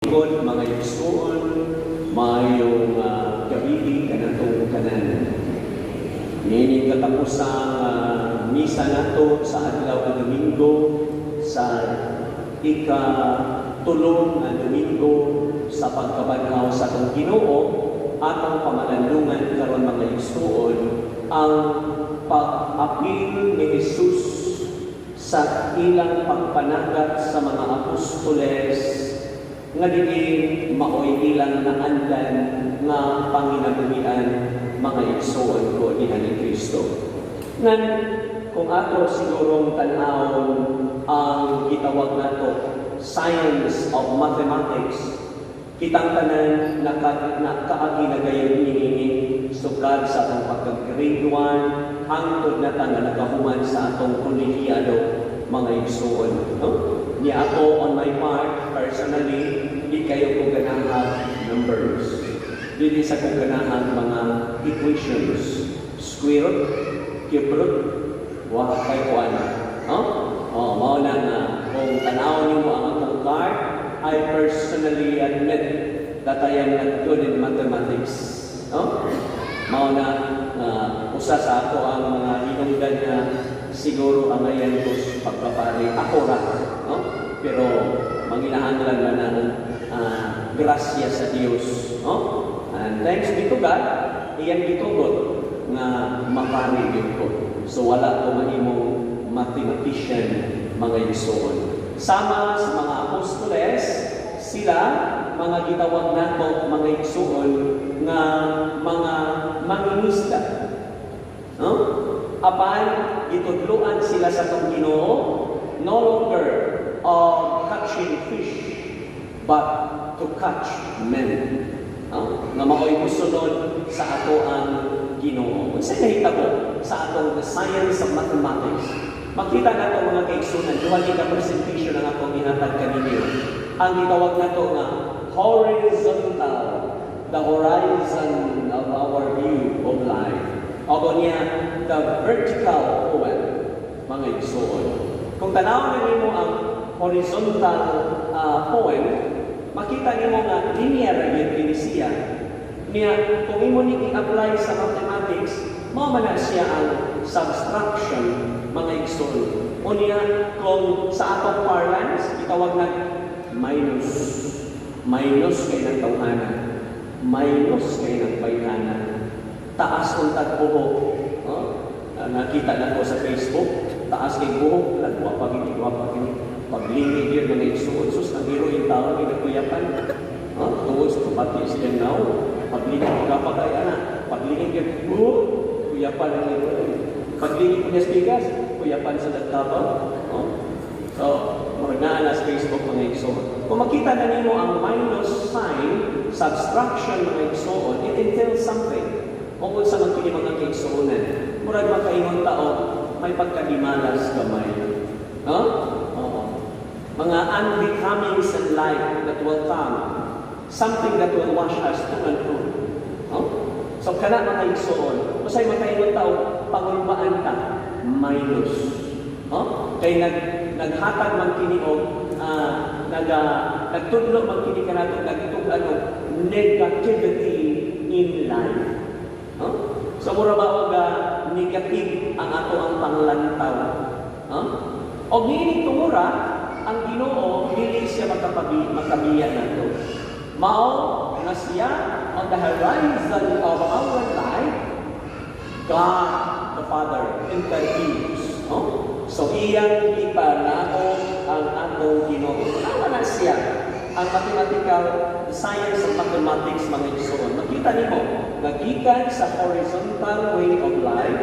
Good mga igsoon, mayong gabi kanatong kanan. Nining katapusang misa nato sa adlaw ng Domingo sa ikatulong na Domingo sa pagkabanhaw sa atong Ginoo atong pamalandungan karon mga igsoon ang pag-apil ni Jesus sa ilang pagpanagat sa mga apostoles nga dili maoy ilang naandan nga panginabuhian mga igsoon ko diha ni Kristo. Ngan kung ato sigurong tan-awon ang gitawag nato science of mathematics, kitang tanan nakaagi na gayon niini sugad sa atong pagka-grade 1 hangtod na ta nga nagahuman sa atong kolehiyado mga igsoon, no? Niya ako on my part, personally, di kayo kong ganahan numbers. Dili sa kong ganahan mga equations. Square root, cube root, kay kuan. Mao na nga, kung tanaw niyo mo ang akong card, I personally admit that I am not good in mathematics. Mao na, usa sa ako ang mga hinungdan na siguro ang ayan ko pagpapari ako ra, no? Pero manginahanglan man ang grasya sa Dios, no? And thanks be to God, iyan gitugot nga mapari gyud ko. So wala ko mahimong mathematician mga igsoon. Sama sa mga apostoles, sila mga gitawag nato mga igsoon nga mga mangingisda, no? Apan gitudloan sila sa tong Ginoo, no longer of catching fish, but to catch men. Nga mao'y musunod sa ato ang Ginoo. Unsay nahitabo sa atong the science of mathematics? Makita nato mga kaigsunan, duha ni ka presentation ang akong ihatag kaninyo. Ang gitawag nato nga horizontal, the horizon of our view of life. O niya, the vertical poem, mga igsoon. Kung tanaw na nimo ang horizontal poem, makita nimo nga linear yung kinisiya. Niya, kung imo ni i-apply sa mathematics, mao man na siya ang subtraction, mga igsoon. O niya, kung sa atong parlance, itawag na minus. Minus kay ng tawhana. Minus kay ng bayhana. Taas kung tagbuhok. Nakita na ko sa Facebook, taas kay buhok, lagwa pa gini. Paglingid yun ng igsuon, sus, ang hero yung tao, ginakuyapan. Tuwod sa kapati siya now, paglingid ko kapag ay anak, paglingid yun, kuyapan ang hero. Paglingid ko niya sa bigas, kuyapan sa nagtabang. So, marunaan na sa Facebook mga igsuon. Kung makita na niyo ang minus sign, subtraction mga igsuon, it entails something. Kung sa magpili mga kaigsuunan, murag makaingon tao, may pagkadimalas kamay. Mga unbecomings in life that will come, something that will wash us to and through. So, kana mga kaigsuon, masay makaingon tao, pangulbaan ka, minus. Kaya naghatag man kini og nagtudlo man kini kanato nagtug-ano negativity in life. So mura ba og negative ang ato ang panglantaw. Og niini tumura ang Ginoo dili siya makabiyan nato. Mao nga siya on the horizon of our life, God the Father intervenes. So iyang ipanao ang atong Ginoo. Ano na siya? Ang mathematical, the science of mathematics mga igsoon. Makita nimo, nagikan sa horizontal way of life,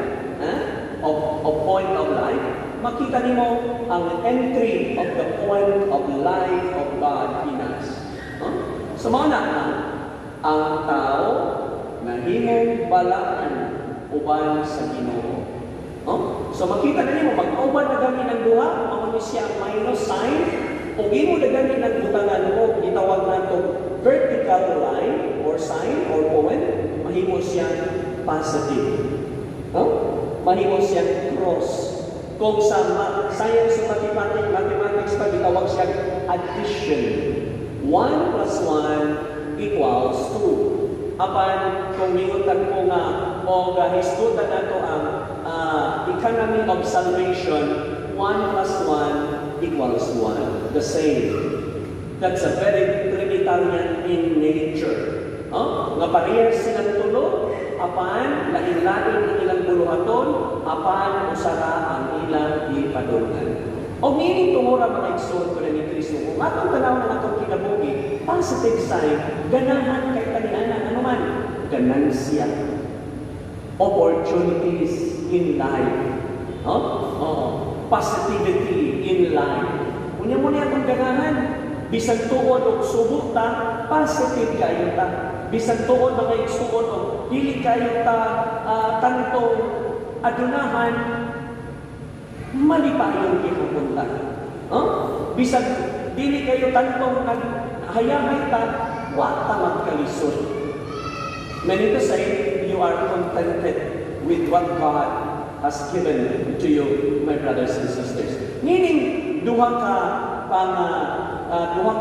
of point of life, makita nimo ang entry of the point of life of God in us. So mga ang tao na himong balaan uban sa Ginoo. So makita na nimo, mag-uban na gani ng duha, mao ni siya minus sign, o imo na gani ng butangan mo, gitawag nato vertical line or sign or poem, mahimo siya positive. Mahimo siya cross. Kung sa science of mathematics pa, gitawag siya addition. 1 plus 1 equals 2. Apan, kung mingutan ko nga, o gahistutan na to ang economy of salvation, 1 plus 1 equals 1. The same. That's a very Trinitarian in nature. Nga parehas silang tulo, apan lain-lain ang ilang buluhaton, apan usara ang ilang ipadungan. O meaning tumura mga igsoon ko na ni Kristo, kung atong tanaw na atong kinabuhi, positive sign, ganahan kay kanianan, ano man, ganansya, opportunities in life, positivity in life. Kunya mo niya itong ganahan, bisan tuod o subok ta, positive kayo ta. Bisan tuod mga igsoon o dili kayo ta tantong adunahan, mali pa yung ipupunta. Bisag dili kayo tantong hayamay ta, wa ta magkalisod. Meaning to say, you are contented with what God has given to you, my brothers and sisters. Meaning, duha ka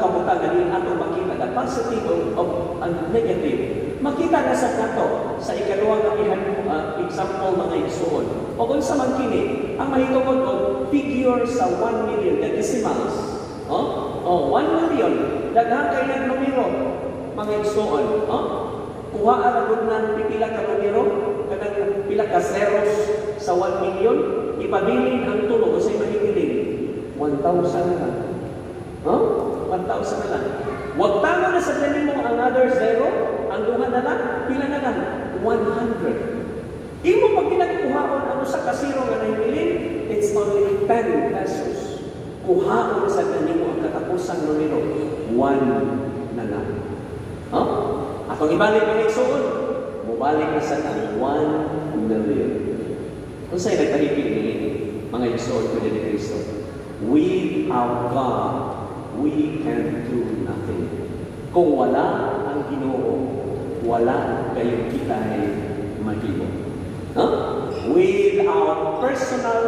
butang ganin ato makita na positive of negative. Makita na sa nato sa ikaduha nga example mga igsoon. O kung sa man kini, ang mahitungod og figure sa 1 million, the decimals. 1 million. Daghan kay nagnumero mga igsoon. Kuha aragod ng pipila ka numero, kanang pila ka zeros sa 1 million, ipabilin ang tulo kasi mahihiling 1,000 na lang. 1,000 na lang. Huwag tama na sa tanin mo another zero, ang duha na lang, pila na lang? 100. Imo pag pinagkuhaon ano sa kasiro nga nahihiling, it's only 10 pesos. Kuhaon sa tanin mo ang katapusang numero, 1 na lang. Atong ibalik mga igsoon, mubalik na sa 1 million. Kung sa'yo nagpahipin ni mga igsoon ko ni Kristo, without God, we can do nothing. Kung wala ang Ginoo, wala kayong kita'y mahimo. Without personal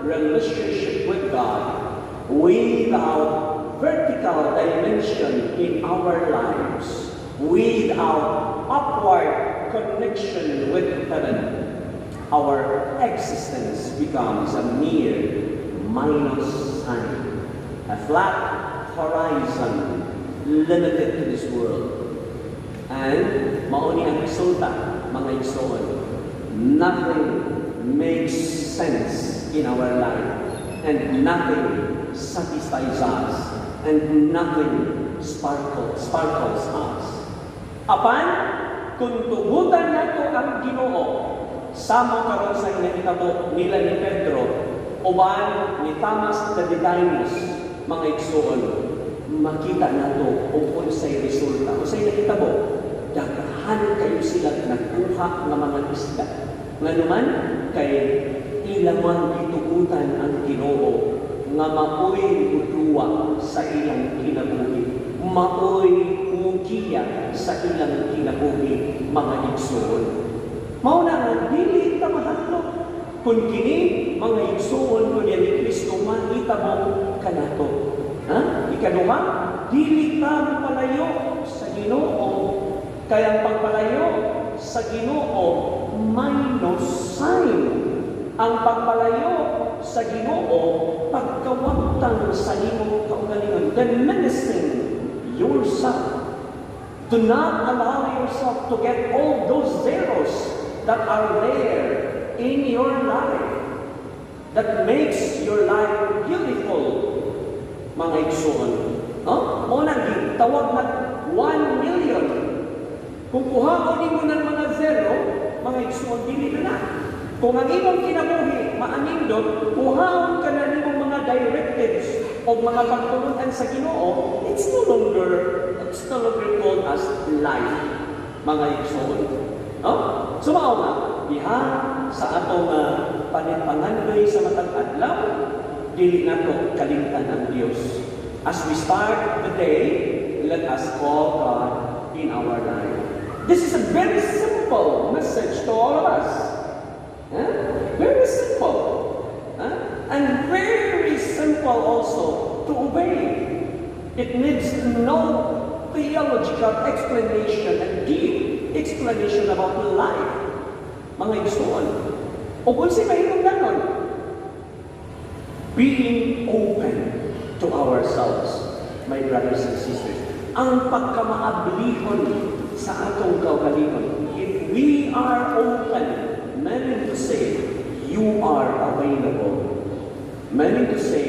relationship with God, without vertical dimension in our lives, without upward connection with heaven, our existence becomes a mere minus sign, a flat horizon limited to this world. And mauni ang resulta, mga igsoon, nothing makes sense in our life, and nothing satisfies us, and nothing sparkles us. Apan, kung tugutan nato ang Ginoo, sama karon sa inahitabo nila ni Pedro, uban ni Thomas the Didymus, mga igsoon, makita nato kung unsay resulta. Unsay nahitabo, daghan kayo sila nagkuha ng mga isda. Nga naman, kay ilamang itugutan ang Ginoo, nga maoy uduwa sa ilang kinabuhi, maoy mugiya sa ilang kinabuhi, mga igsoon. Mauna nga, dili ka mahadlok. Kung kini, mga igsoon ko niya ni Kristo, makita mo kanato. Ikaduha, dili ka palayo sa Ginoo. Kaya ang pagpalayo sa Ginoo, minus sign. Ang pagpalayo sa Ginoo, pagkawagtang sa imong kaugalingon, diminishing yourself. Do not allow yourself to get all those zeros that are there in your life that makes your life beautiful, mga igsoon. Unang tawag na 1 million. Kung kuhaon mo ng mga zero, mga igsoon, dili na. Kung ang imong kinabuhi, maanindot, kuhaon ka na nimong mga directives o mga pagtulunan sa Ginoo, it's no longer called as life, mga igsoon. So mao nga, diha sa atong pangandoy sa matag adlaw, dili nato kalimtan ang Dios. As we start the day, let us call God in our life. This is a very simple message to all of us. Very simple. And very simple also to obey. It needs no theological explanation and deep explanation about life. Mga igsoon. O kung si mahirong ganon, being open to ourselves, my brothers and sisters. Ang pagkamaablihon sa atong kaugalingon. If we are open, meaning to say, you are available. Meaning to say,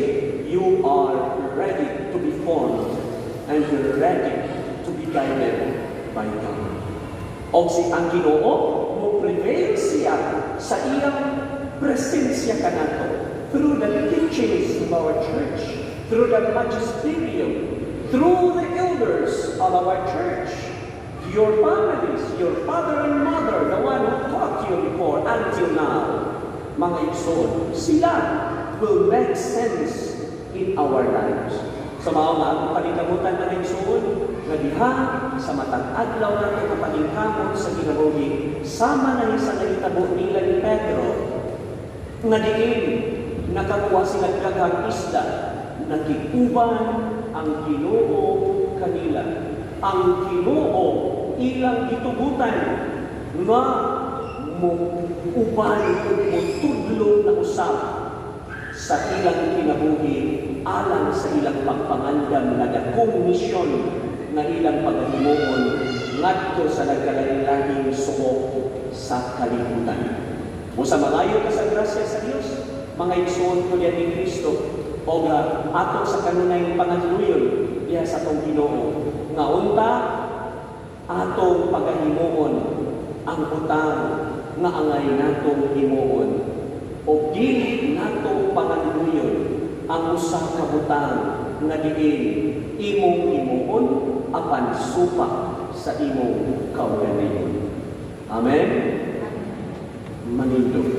you are ready to be formed and ready to be guided by God. O si ang Ginoo, mo prevail siya sa iyang presensya kanato through the teachings of our church, through the magisterium, through the elders of our church, your families, your father and mother, the one who taught you before until now, mga igsoon, sila will make sense in our lives. Sa mga atong paningkamutan na igsoon, nga diha sa matang adlaw nato nga paningkamot sa kinabuhi, sama na sa nahitabo nila ni Pedro, nga diin nakakuha sila daghang isda, nakikuban ang Ginoo kanila. Ang Ginoo ilang gitugutan nga mo uban ug motudlo na usab sa ilang kinabuhi alang sa ilang pagpangandam nga dakong misyon nga ilang paghimuon ngadto sa nagkalain-lahing suok sa kalibutan. Musa mangayo ka sa grasya sa Dios, mga igsoon ko diyan ni Kristo, o nga ato sa kanunay pangaluyon diha sa atong Ginoo nga unta atong pagahimuon ang butang nga angay natong himuon o dili natong pangaluyon ang usa ka butang nga diin imong himuon apan supa sa imong kaugalingon. Amen. Manindo.